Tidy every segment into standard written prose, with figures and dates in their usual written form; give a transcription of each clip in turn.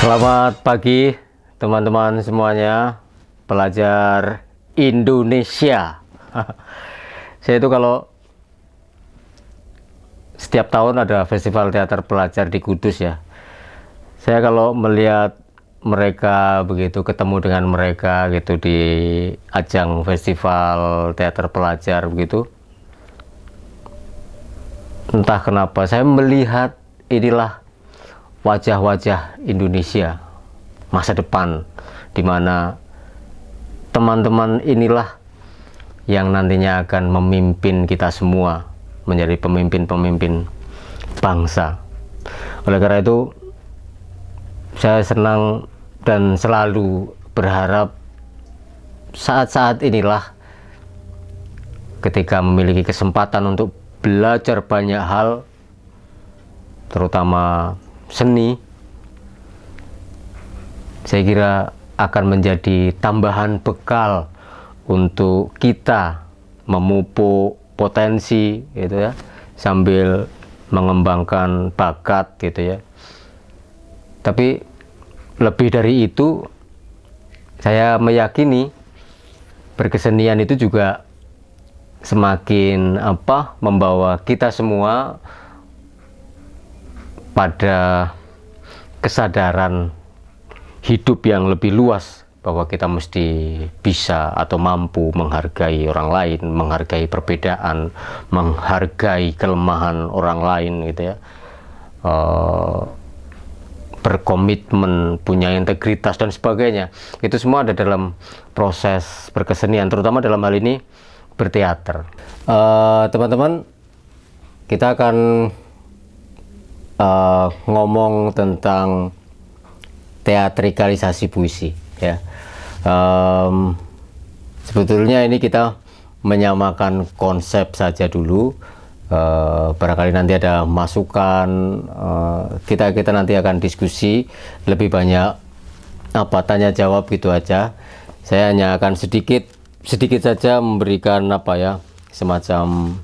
Selamat pagi teman-teman semuanya, pelajar Indonesia. Saya itu kalau setiap tahun ada festival teater pelajar di Kudus ya. Saya kalau melihat mereka begitu, ketemu dengan mereka gitu di ajang festival teater pelajar begitu, entah kenapa saya melihat inilah wajah-wajah Indonesia masa depan, di mana teman-teman inilah yang nantinya akan memimpin kita semua menjadi pemimpin-pemimpin bangsa. Oleh karena itu, saya senang dan selalu berharap saat-saat inilah ketika memiliki kesempatan untuk belajar banyak hal, terutama seni, saya kira akan menjadi tambahan bekal untuk kita memupuk potensi gitu ya, sambil mengembangkan bakat gitu ya. Tapi lebih dari itu, saya meyakini berkesenian itu juga semakin membawa kita semua pada kesadaran hidup yang lebih luas, bahwa kita mesti bisa atau mampu menghargai orang lain, menghargai perbedaan, menghargai kelemahan orang lain gitu ya, berkomitmen, punya integritas dan sebagainya. Itu semua ada dalam proses berkesenian, terutama dalam hal ini berteater. Teman-teman, kita akan ngomong tentang teatrikalisasi puisi ya. Sebetulnya ini kita menyamakan konsep saja dulu. Barangkali nanti ada masukan, kita nanti akan diskusi lebih banyak tanya jawab gitu aja. Saya hanya akan sedikit saja memberikan semacam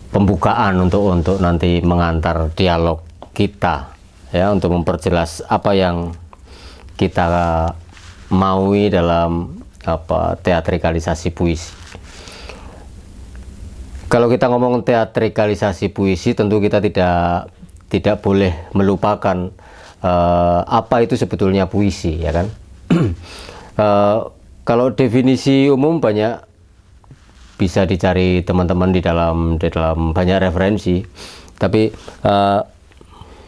pembukaan untuk nanti mengantar dialog kita ya, untuk memperjelas apa yang kita maui dalam teatrikalisasi puisi. Kalau kita ngomong teatrikalisasi puisi, tentu kita tidak boleh melupakan apa itu sebetulnya puisi ya kan. Kalau definisi umum banyak bisa dicari teman-teman di dalam banyak referensi, tapi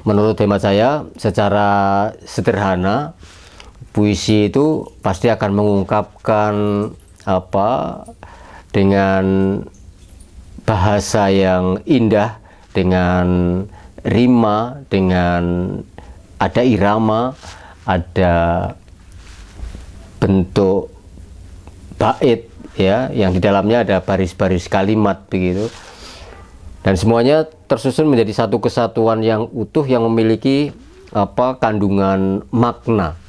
menurut hemat saya, secara sederhana, puisi itu pasti akan mengungkapkan dengan bahasa yang indah, dengan rima, dengan ada irama, ada bentuk bait ya, yang di dalamnya ada baris-baris kalimat begitu, dan semuanya tersusun menjadi satu kesatuan yang utuh yang memiliki kandungan makna.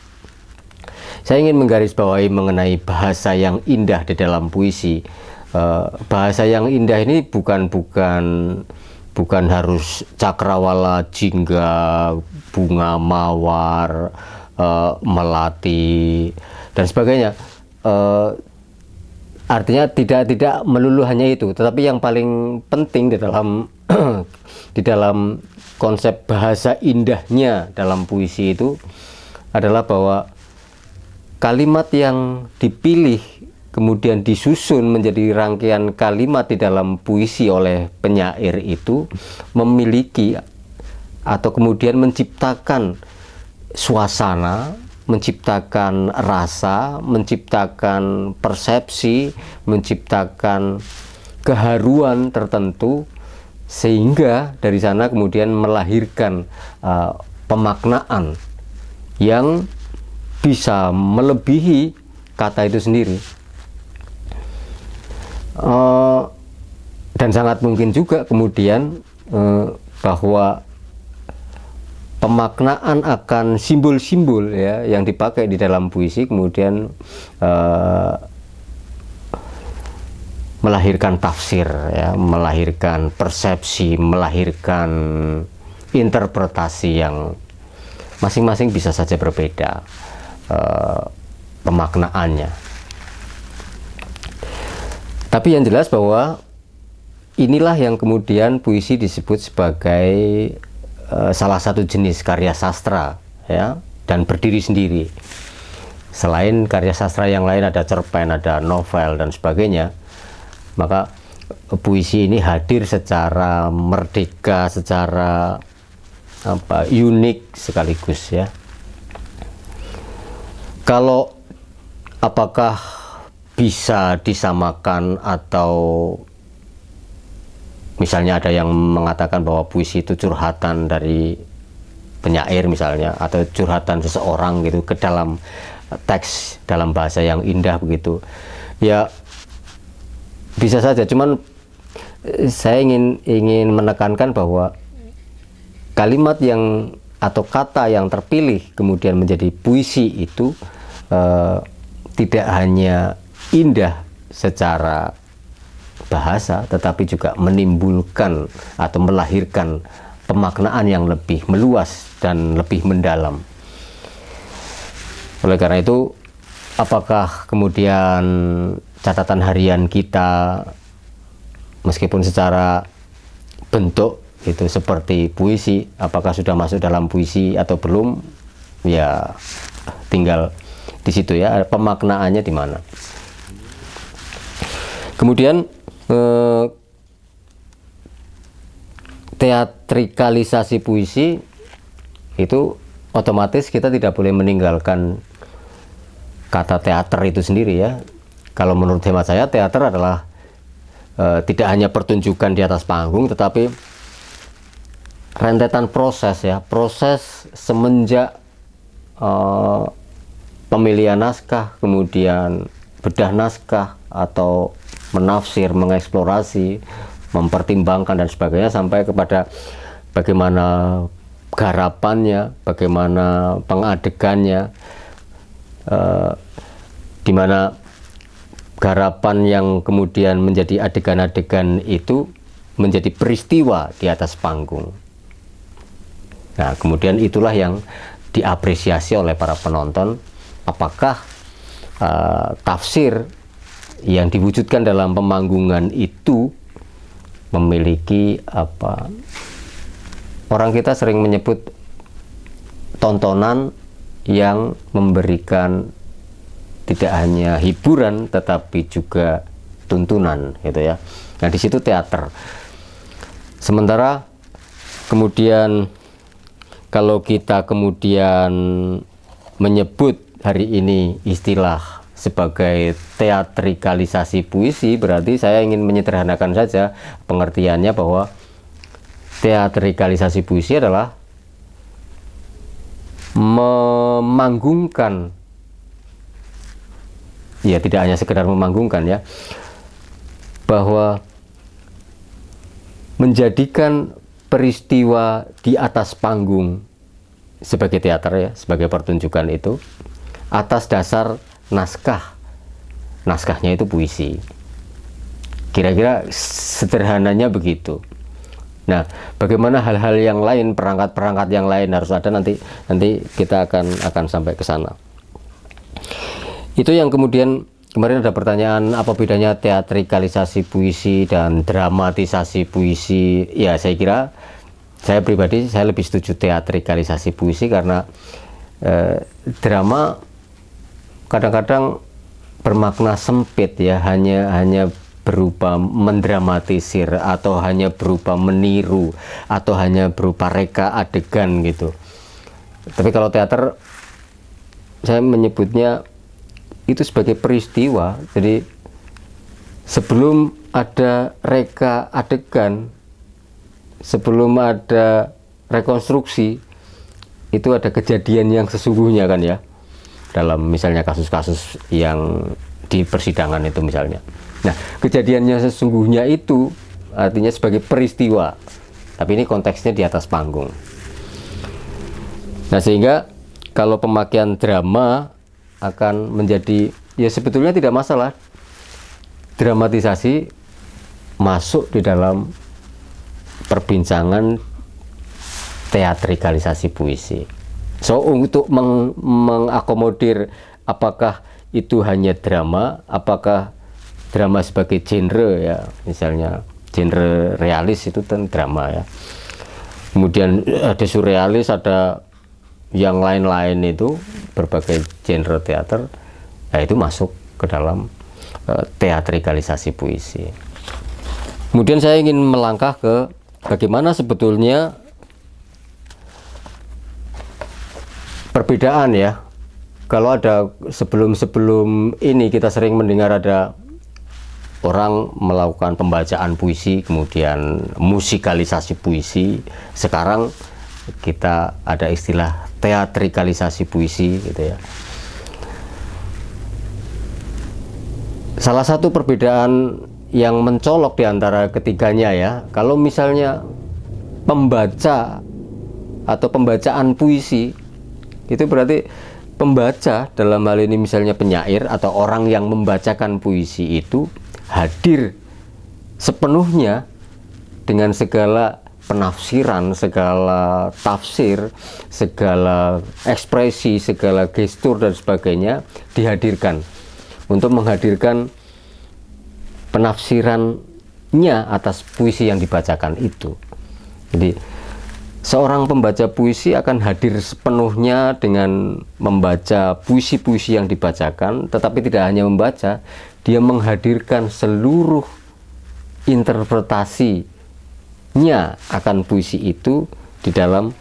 Saya ingin menggarisbawahi mengenai bahasa yang indah di dalam puisi. Bahasa yang indah ini bukan harus cakrawala, jingga, bunga mawar, melati dan sebagainya. Artinya tidak melulu hanya itu, tetapi yang paling penting di dalam di dalam konsep bahasa indahnya dalam puisi itu adalah bahwa kalimat yang dipilih kemudian disusun menjadi rangkaian kalimat di dalam puisi oleh penyair itu memiliki atau kemudian menciptakan suasana, menciptakan rasa, menciptakan persepsi, menciptakan keharuan tertentu, sehingga dari sana kemudian melahirkan pemaknaan yang bisa melebihi kata itu sendiri. Dan sangat mungkin juga kemudian bahwa pemaknaan akan simbol-simbol ya yang dipakai di dalam puisi kemudian melahirkan tafsir ya, melahirkan persepsi, melahirkan interpretasi yang masing-masing bisa saja berbeda pemaknaannya. Tapi yang jelas bahwa inilah yang kemudian puisi disebut sebagai salah satu jenis karya sastra, ya, dan berdiri sendiri. Selain karya sastra yang lain, ada cerpen, ada novel dan sebagainya, maka puisi ini hadir secara merdeka, secara unik sekaligus, ya. Kalau apakah bisa disamakan, atau misalnya ada yang mengatakan bahwa puisi itu curhatan dari penyair misalnya, atau curhatan seseorang gitu ke dalam teks dalam bahasa yang indah begitu, ya bisa saja. Cuman saya ingin menekankan bahwa kalimat yang atau kata yang terpilih kemudian menjadi puisi itu tidak hanya indah secara bahasa, tetapi juga menimbulkan atau melahirkan pemaknaan yang lebih meluas dan lebih mendalam. Oleh karena itu, apakah kemudian catatan harian kita meskipun secara bentuk itu seperti puisi, apakah sudah masuk dalam puisi atau belum, ya tinggal di situ, ya, pemaknaannya di mana. Kemudian teatrikalisasi puisi itu otomatis kita tidak boleh meninggalkan kata teater itu sendiri, ya. Kalau menurut hemat saya, teater adalah tidak hanya pertunjukan di atas panggung, tetapi rentetan proses, ya, proses semenjak pemilihan naskah, kemudian bedah naskah atau menafsir, mengeksplorasi, mempertimbangkan dan sebagainya, sampai kepada bagaimana garapannya, bagaimana pengadegannya, di mana garapan yang kemudian menjadi adegan-adegan itu menjadi peristiwa di atas panggung. Nah, kemudian itulah yang diapresiasi oleh para penonton, apakah tafsir yang diwujudkan dalam pemanggungan itu memiliki orang kita sering menyebut tontonan yang memberikan tidak hanya hiburan tetapi juga tuntunan, gitu, ya. Nah, di situ teater. Sementara kemudian kalau kita kemudian menyebut hari ini istilah sebagai teatrikalisasi puisi, berarti saya ingin menyederhanakan saja pengertiannya, bahwa teatrikalisasi puisi adalah memanggungkan, ya tidak hanya sekedar memanggungkan, ya, bahwa menjadikan peristiwa di atas panggung sebagai teater, ya, sebagai pertunjukan itu atas dasar naskah. Naskahnya itu puisi. Kira-kira sederhananya begitu. Nah, bagaimana hal-hal yang lain, perangkat-perangkat yang lain harus ada, nanti kita akan sampai ke sana. Itu yang kemudian kemarin ada pertanyaan, apa bedanya teatrikalisasi puisi dan dramatisasi puisi? Ya, saya kira, saya pribadi saya lebih setuju teatrikalisasi puisi, karena drama kadang-kadang bermakna sempit, ya, hanya berupa mendramatisir, atau hanya berupa meniru, atau hanya berupa reka adegan gitu. Tapi kalau teater, saya menyebutnya itu sebagai peristiwa. Jadi sebelum ada reka adegan, sebelum ada rekonstruksi, itu ada kejadian yang sesungguhnya, kan, ya, dalam misalnya kasus-kasus yang di persidangan itu misalnya. Nah, kejadiannya sesungguhnya itu artinya sebagai peristiwa, tapi ini konteksnya di atas panggung. Nah, sehingga kalau pemakaian drama akan menjadi, ya sebetulnya tidak masalah dramatisasi masuk di dalam perbincangan teatrikalisasi puisi. So untuk mengakomodir apakah itu hanya drama, apakah drama sebagai genre ya, misalnya genre realis itu kan drama ya. Kemudian ada surrealis, ada yang lain-lain itu berbagai genre teater, ya itu masuk ke dalam teatrikalisasi puisi. Kemudian saya ingin melangkah ke bagaimana sebetulnya perbedaan ya. Kalau ada sebelum ini kita sering mendengar ada orang melakukan pembacaan puisi, kemudian musikalisasi puisi. Sekarang kita ada istilah teatrikalisasi puisi gitu ya. Salah satu perbedaan yang mencolok di antara ketiganya ya, kalau misalnya pembaca atau pembacaan puisi itu berarti pembaca, dalam hal ini misalnya penyair atau orang yang membacakan puisi itu hadir sepenuhnya dengan segala penafsiran, segala tafsir, segala ekspresi, segala gestur dan sebagainya dihadirkan untuk menghadirkan penafsirannya atas puisi yang dibacakan itu. Jadi seorang pembaca puisi akan hadir sepenuhnya dengan membaca puisi-puisi yang dibacakan, tetapi tidak hanya membaca, dia menghadirkan seluruh interpretasinya akan puisi itu di dalam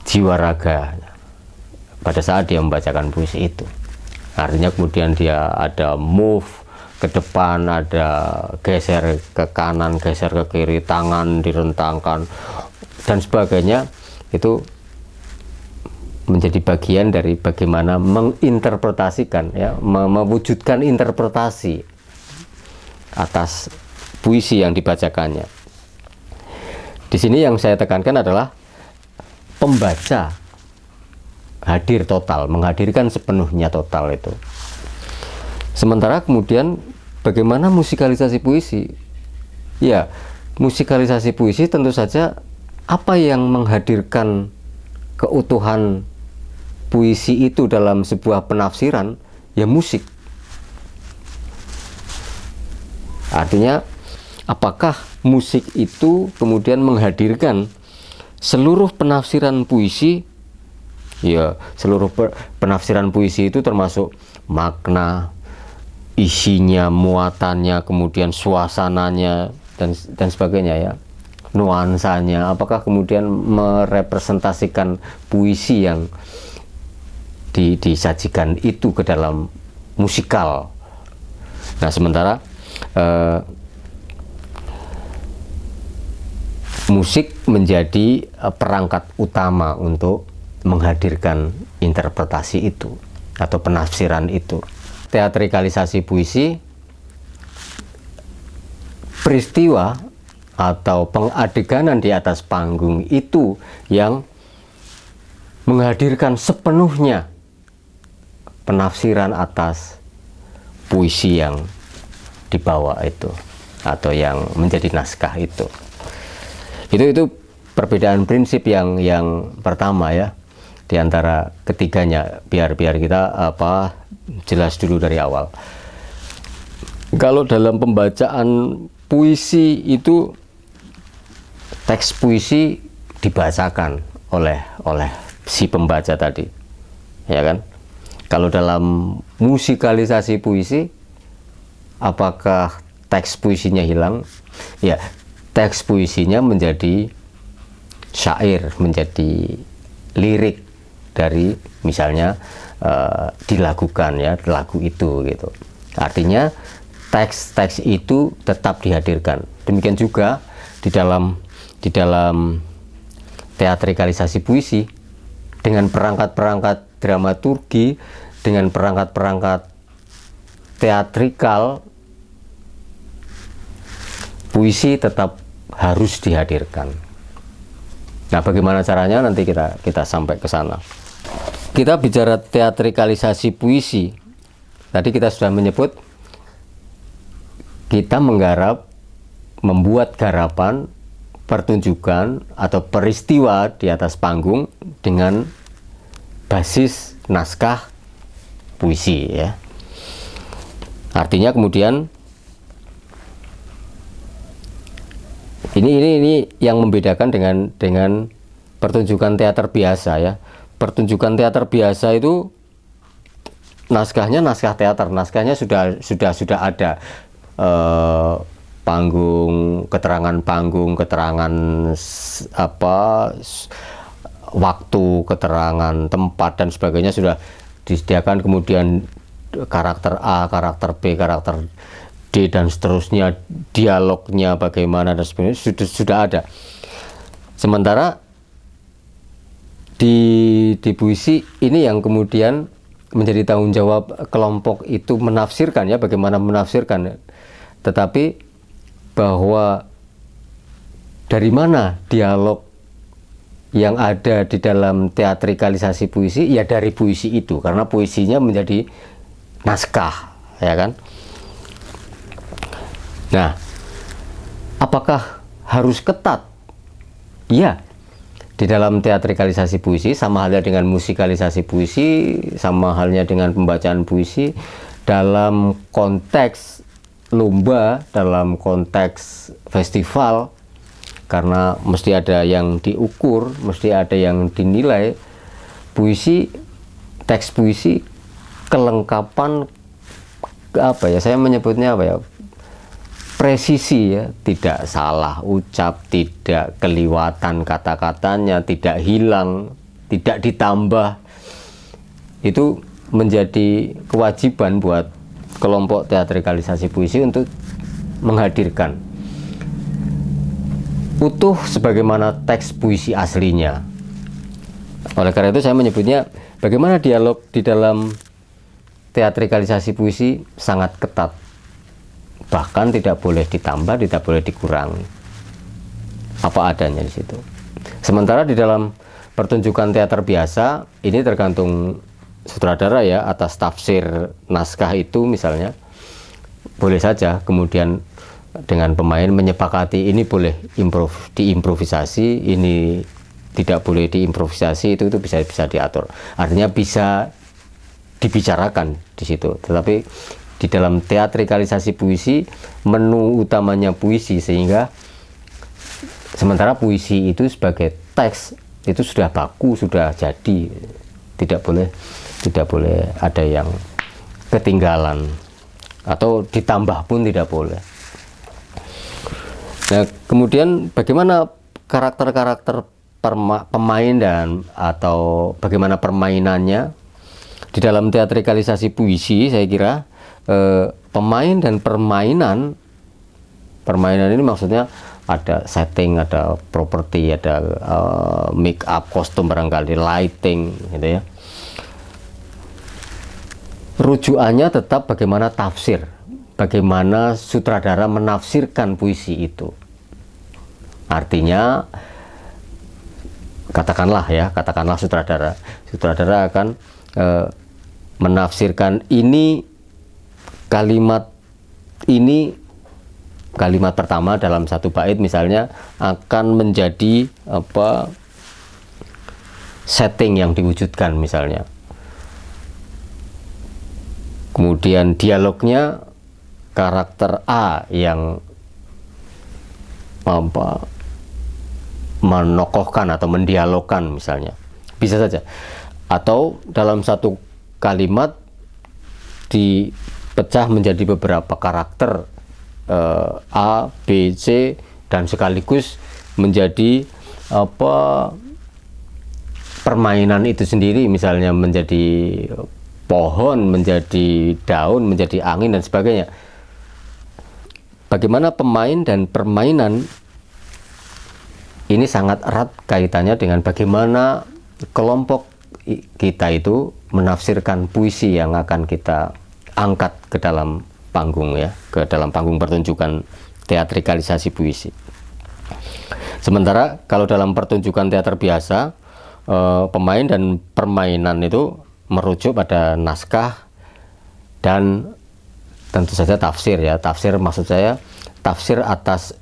jiwa raga pada saat dia membacakan puisi itu. Artinya kemudian dia ada move ke depan, ada geser ke kanan, geser ke kiri, tangan direntangkan dan sebagainya. Itu menjadi bagian dari bagaimana menginterpretasikan ya, mewujudkan interpretasi atas puisi yang dibacakannya. Di sini yang saya tekankan adalah pembaca hadir total, menghadirkan sepenuhnya total itu. Sementara kemudian bagaimana musikalisasi puisi? Ya, musikalisasi puisi tentu saja apa yang menghadirkan keutuhan puisi itu dalam sebuah penafsiran, ya musik. Artinya apakah musik itu kemudian menghadirkan seluruh penafsiran puisi? Ya, seluruh penafsiran puisi itu termasuk makna, isinya, muatannya, kemudian suasananya dan sebagainya ya, nuansanya. Apakah kemudian merepresentasikan puisi yang disajikan itu ke dalam musikal. Nah, sementara musik menjadi perangkat utama untuk menghadirkan interpretasi itu atau penafsiran itu. Teatrikalisasi puisi, peristiwa atau pengadeganan di atas panggung itu yang menghadirkan sepenuhnya penafsiran atas puisi yang dibawa itu atau yang menjadi naskah itu. Itu perbedaan prinsip yang pertama ya di antara ketiganya, biar kita jelas dulu dari awal. Kalau dalam pembacaan puisi itu teks puisi dibacakan oleh si pembaca tadi, ya kan? Kalau dalam musikalisasi puisi, apakah teks puisinya hilang? Ya, teks puisinya menjadi syair, menjadi lirik dari misalnya dilakukan ya lagu itu gitu. Artinya teks itu tetap dihadirkan. Demikian juga di dalam teatrikalisasi puisi dengan perangkat-perangkat dramaturgi, dengan perangkat-perangkat teatrikal, puisi tetap harus dihadirkan. Nah, bagaimana caranya nanti kita sampai ke sana. Kita bicara teatrikalisasi puisi. Tadi kita sudah menyebut kita menggarap, membuat garapan, pertunjukan atau peristiwa di atas panggung dengan basis naskah puisi ya. Artinya kemudian ini yang membedakan dengan pertunjukan teater biasa ya. Pertunjukan teater biasa itu naskahnya naskah teater, naskahnya sudah ada panggung, keterangan waktu, keterangan tempat dan sebagainya sudah disediakan, kemudian karakter A, karakter B, karakter D dan seterusnya, dialognya bagaimana dan sebagainya sudah ada. Sementara di puisi ini yang kemudian menjadi tanggung jawab kelompok itu menafsirkan ya, bagaimana menafsirkan. Tetapi bahwa dari mana dialog yang ada di dalam teatrikalisasi puisi, ya dari puisi itu, karena puisinya menjadi naskah, ya kan? Nah, apakah harus ketat? Ya, di dalam teatrikalisasi puisi, sama halnya dengan musikalisasi puisi, sama halnya dengan pembacaan puisi, dalam konteks lomba, dalam konteks festival, karena mesti ada yang diukur, mesti ada yang dinilai. Puisi, teks puisi, kelengkapan saya menyebutnya presisi ya, tidak salah ucap, tidak keliwatan kata-katanya, tidak hilang, tidak ditambah. Itu menjadi kewajiban buat kelompok teatrikalisasi puisi untuk menghadirkan utuh sebagaimana teks puisi aslinya. Oleh karena itu saya menyebutnya bagaimana dialog di dalam teatrikalisasi puisi sangat ketat, bahkan tidak boleh ditambah, tidak boleh dikurangi, apa adanya di situ. Sementara di dalam pertunjukan teater biasa ini tergantung sutradara ya, atas tafsir naskah itu misalnya, boleh saja kemudian dengan pemain menyepakati ini boleh diimprovisasi, ini tidak boleh diimprovisasi, itu bisa diatur. Artinya bisa dibicarakan di situ. Tetapi di dalam teatrikalisasi puisi, menu utamanya puisi, sehingga sementara puisi itu sebagai teks itu sudah baku, sudah jadi, tidak boleh ada yang ketinggalan atau ditambah pun tidak boleh. Nah, kemudian bagaimana karakter-karakter pemain atau bagaimana permainannya di dalam teatrikalisasi puisi? Saya kira pemain dan permainan ini maksudnya ada setting, ada properti, ada make up, kostum barangkali, lighting gitu ya. Rujukannya tetap bagaimana tafsir, bagaimana sutradara menafsirkan puisi itu. Artinya katakanlah sutradara akan menafsirkan kalimat pertama dalam satu bait misalnya akan menjadi setting yang diwujudkan misalnya. Kemudian dialognya karakter A yang menokohkan atau mendialogkan misalnya, bisa saja. Atau dalam satu kalimat dipecah menjadi beberapa karakter A, B, C, dan sekaligus menjadi permainan itu sendiri, misalnya menjadi pohon, menjadi daun, menjadi angin dan sebagainya. Bagaimana pemain dan permainan ini sangat erat kaitannya dengan bagaimana kelompok kita itu menafsirkan puisi yang akan kita angkat ke dalam panggung ya, ke dalam panggung pertunjukan teatrikalisasi puisi. Sementara kalau dalam pertunjukan teater biasa, pemain dan permainan itu merujuk pada naskah dan tentu saja tafsir ya. Tafsir maksud saya tafsir atas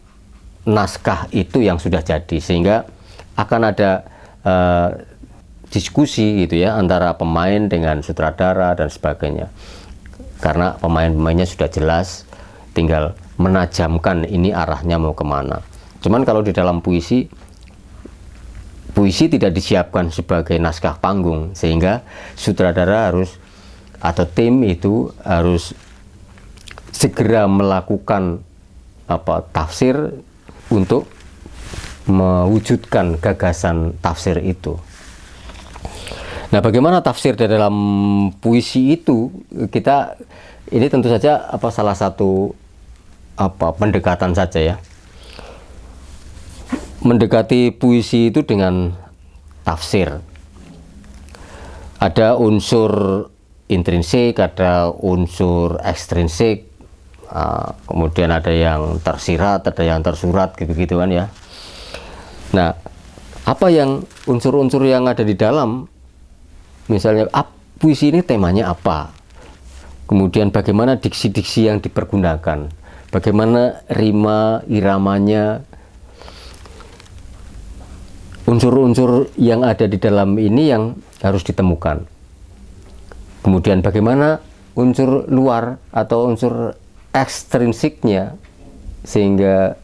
naskah itu yang sudah jadi, sehingga akan ada diskusi gitu ya antara pemain dengan sutradara dan sebagainya, karena pemain-pemainnya sudah jelas, tinggal menajamkan ini arahnya mau kemana. Cuman kalau di dalam puisi tidak disiapkan sebagai naskah panggung, sehingga sutradara harus atau tim itu harus segera melakukan tafsir untuk mewujudkan gagasan tafsir itu. Nah, bagaimana tafsir di dalam puisi itu? Ini tentu saja salah satu pendekatan saja ya. Mendekati puisi itu dengan tafsir. Ada unsur intrinsik, ada unsur ekstrinsik, kemudian ada yang tersirat, ada yang tersurat, gitu-gitu kan ya. Nah, apa yang unsur-unsur yang ada di dalam, misalnya puisi ini temanya apa, kemudian bagaimana diksi-diksi yang dipergunakan, bagaimana rima, iramanya, unsur-unsur yang ada di dalam ini yang harus ditemukan. Kemudian bagaimana unsur luar atau unsur ekstrinsiknya sehingga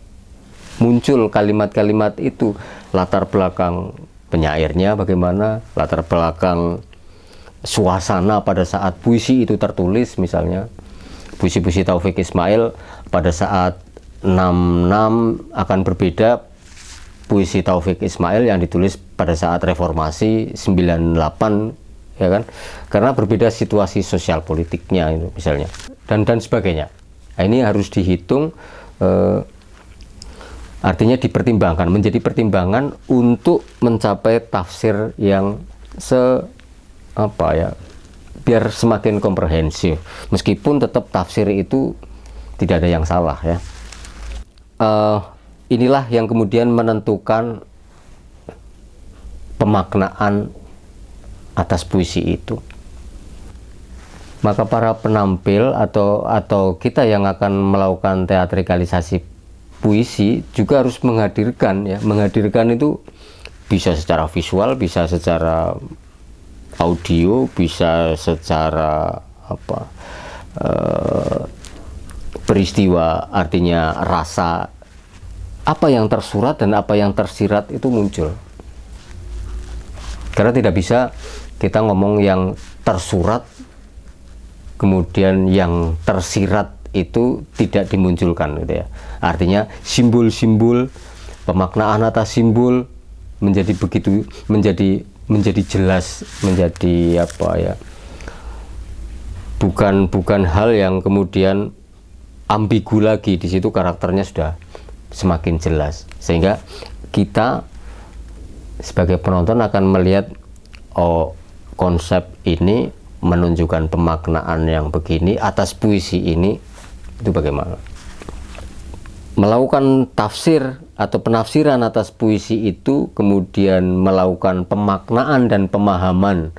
muncul kalimat-kalimat itu, latar belakang penyairnya bagaimana, latar belakang suasana pada saat puisi itu tertulis. Misalnya puisi-puisi Taufik Ismail pada saat 66 akan berbeda puisi Taufik Ismail yang ditulis pada saat reformasi 98, ya kan, karena berbeda situasi sosial politiknya itu misalnya, dan sebagainya. Nah, ini harus dihitung, artinya dipertimbangkan, menjadi pertimbangan untuk mencapai tafsir yang biar semakin komprehensif, meskipun tetap tafsir itu tidak ada yang salah ya. Inilah yang kemudian menentukan pemaknaan atas puisi itu. Maka para penampil atau kita yang akan melakukan teatrikalisasi puisi juga harus menghadirkan ya. Menghadirkan itu bisa secara visual, bisa secara audio, bisa secara peristiwa, artinya rasa. Apa yang tersurat dan apa yang tersirat itu muncul. Karena tidak bisa kita ngomong yang tersurat kemudian yang tersirat itu tidak dimunculkan gitu ya. Artinya simbol-simbol, pemaknaan atas simbol menjadi jelas, menjadi bukan hal yang kemudian ambigu lagi. Di situ karakternya sudah semakin jelas, sehingga kita sebagai penonton akan melihat, oh, konsep ini menunjukkan pemaknaan yang begini atas puisi ini, itu bagaimana. Melakukan tafsir atau penafsiran atas puisi itu, kemudian melakukan pemaknaan dan pemahaman,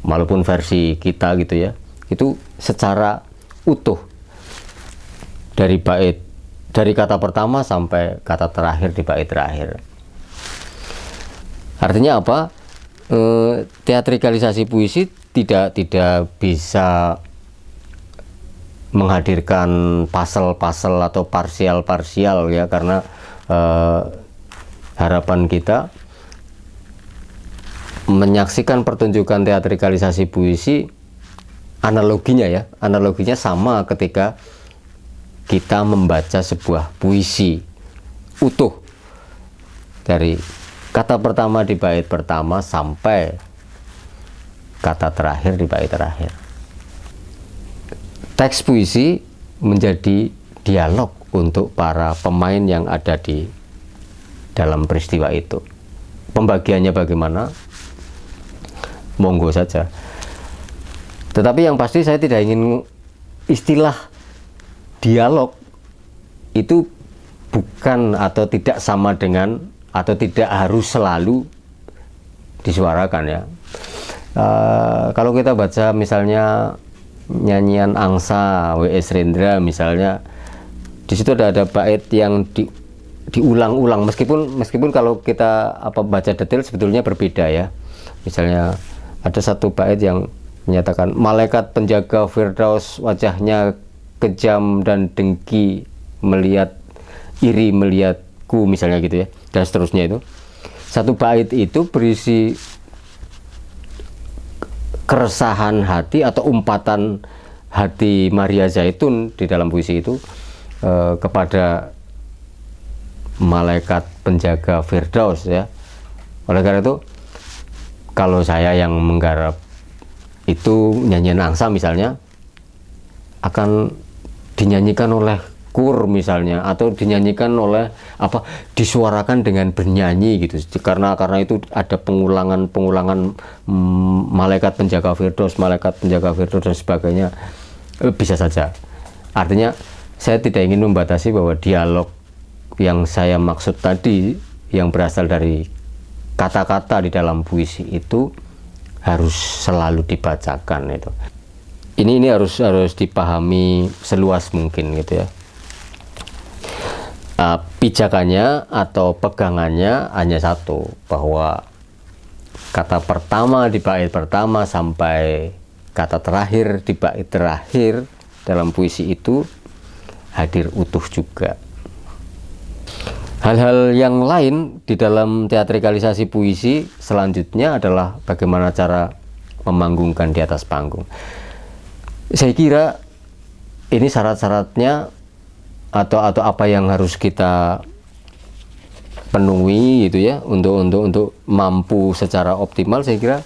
walaupun versi kita gitu ya, itu secara utuh dari kata pertama sampai kata terakhir di bait terakhir. Artinya apa? Teatrikalisasi puisi tidak bisa menghadirkan pasal-pasal atau parsial-parsial ya, karena harapan kita menyaksikan pertunjukan teatrikalisasi puisi, analoginya sama ketika kita membaca sebuah puisi utuh dari kata pertama di bait pertama sampai kata terakhir di bait terakhir. Teks puisi menjadi dialog untuk para pemain yang ada di dalam peristiwa itu. Pembagiannya bagaimana? Monggo saja. Tetapi yang pasti saya tidak ingin istilah dialog itu bukan atau tidak sama dengan atau tidak harus selalu disuarakan ya. Kalau kita baca misalnya nyanyian Angsa W.S. Rendra misalnya, Di situ ada bait yang diulang-ulang, meskipun kalau kita baca detail sebetulnya berbeda ya. Misalnya ada satu bait yang menyatakan malaikat penjaga Firdaus wajahnya kejam dan dengki melihat iri melihatku, misalnya gitu ya, dan seterusnya. Itu satu bait itu berisi keresahan hati atau umpatan hati Maria Zaitun di dalam puisi itu kepada malaikat penjaga Firdaus ya. Oleh karena itu, kalau saya yang menggarap itu nyanyian angsa misalnya, akan dinyanyikan oleh kur misalnya, atau dinyanyikan oleh disuarakan dengan bernyanyi gitu, karena itu ada pengulangan malaikat penjaga Firdaus dan sebagainya. Bisa saja. Artinya saya tidak ingin membatasi bahwa dialog yang saya maksud tadi, yang berasal dari kata-kata di dalam puisi itu harus selalu dibacakan. Itu ini harus dipahami seluas mungkin gitu ya. Pijakannya atau pegangannya hanya satu, bahwa kata pertama di bait pertama sampai kata terakhir di bait terakhir dalam puisi itu hadir utuh juga. Hal-hal yang lain di dalam teatrikalisasi puisi selanjutnya adalah bagaimana cara memanggungkan di atas panggung. Saya kira ini syarat-syaratnya atau apa yang harus kita penuhi gitu ya, untuk mampu secara optimal. Saya kira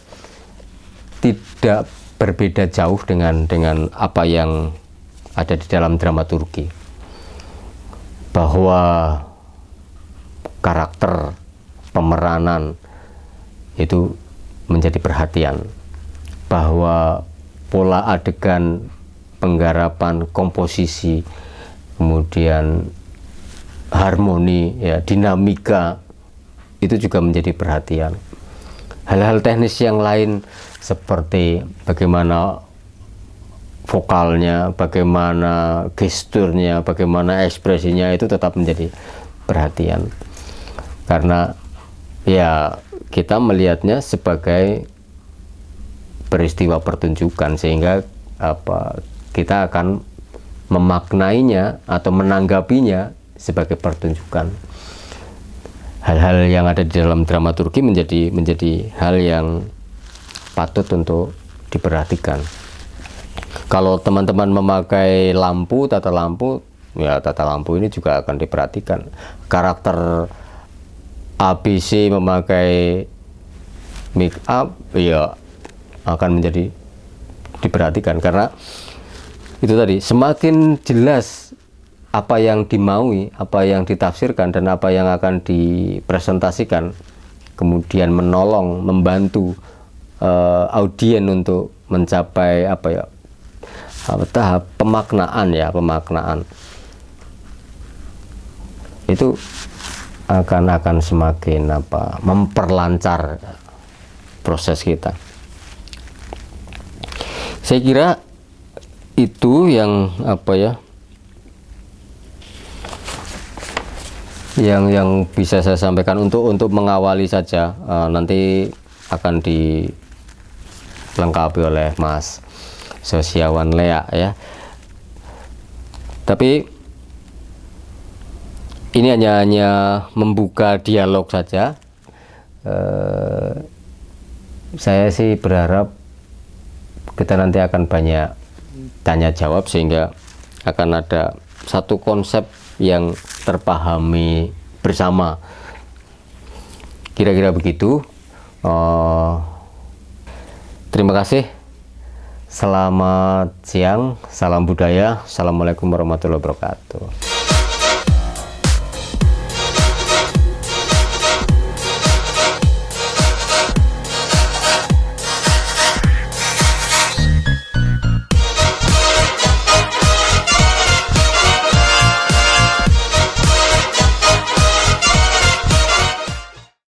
tidak berbeda jauh dengan apa yang ada di dalam dramaturgi, bahwa karakter pemeranan itu menjadi perhatian, bahwa pola adegan, penggarapan, komposisi, kemudian harmoni ya, dinamika itu juga menjadi perhatian. Hal-hal teknis yang lain seperti bagaimana vokalnya, bagaimana gesturnya, bagaimana ekspresinya, itu tetap menjadi perhatian. Karena ya kita melihatnya sebagai peristiwa pertunjukan, sehingga kita akan memaknainya atau menanggapinya sebagai pertunjukan. Hal-hal yang ada di dalam dramaturgi menjadi hal yang patut untuk diperhatikan. Kalau teman-teman memakai lampu, tata lampu, ya tata lampu ini juga akan diperhatikan. Karakter ABC memakai make up, ya akan menjadi diperhatikan, karena itu tadi, semakin jelas apa yang dimaui, apa yang ditafsirkan, dan apa yang akan dipresentasikan, kemudian menolong, membantu audien untuk mencapai tahap pemaknaan itu akan semakin memperlancar proses kita. Saya kira itu yang yang bisa saya sampaikan untuk mengawali saja. Nanti akan dilengkapi oleh Mas Sosiawan Lea ya. Tapi ini hanya membuka dialog saja. Saya sih berharap kita nanti akan banyak tanya jawab, sehingga akan ada satu konsep yang terpahami bersama. Kira-kira begitu. Terima kasih. Selamat siang, salam budaya. Assalamualaikum warahmatullahi wabarakatuh.